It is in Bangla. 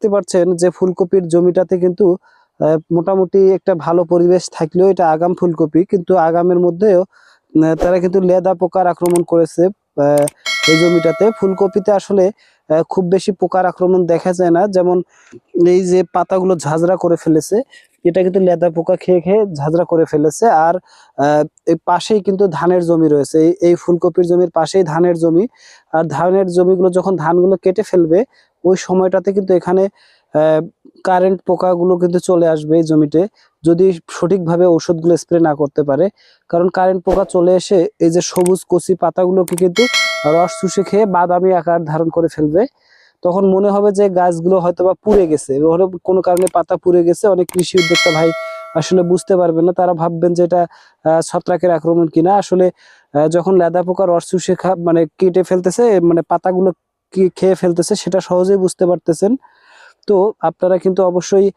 দেখতে পাচ্ছেন যে ফুলকপির জমিটাতে কিন্তু মোটামুটি একটা ভালো পরিবেশ থাকলেও এটা আগাম ফুলকপি, কিন্তু আগামের মধ্যেও তারা কিন্তু লেদা পোকার আক্রমণ করেছে। এই জমিটাতে ফুলকপিতে আসলে খুব বেশি পোকার আক্রমণ দেখা যায় না, যেমন এই যে পাতাগুলো ঝাঁঝরা করে ফেলেছে, এটা কিন্তু লেদা পোকা খেয়ে খেয়ে ঝাঁঝরা করে ফেলেছে। আর এই পাশেই কিন্তু ধানের জমি রয়েছে, এই ফুলকপির জমির পাশেই ধানের জমি। আর ধানের জমিগুলো যখন ধানগুলো কেটে ফেলবে ওই সময়টাতে কিন্তু এখানে কারেন্ট পোকাগুলো কিন্তু চলে আসবে এই জমিতে, যদি সঠিকভাবে ওষুধগুলো স্প্রে না করতে পারে। কারণ কারেন্ট পোকা চলে এসে এই যে সবুজ কচি পাতাগুলোকে কিন্তু রস চুষে খেয়ে বাদামি আকার ধারণ করে ফেলবে। তখন মনে হবে যে গাছগুলো হয়তোবা পুড়ে গেছে, কোনো কারণে পাতা পুড়ে গেছে। অনেক কৃষি উদ্যোক্তা ভাই আসলে বুঝতে পারবেন না, তারা ভাববেন যে এটা ছত্রাকের আক্রমণ কিনা। আসলে যখন লেদা পোকা রস চুষে মানে কেটে ফেলতেছে, মানে পাতাগুলো খেয়ে ফেলতেছে, সেটা সহজেই বুঝতে পারতেছেন। তো আপনারা কিন্তু অবশ্যই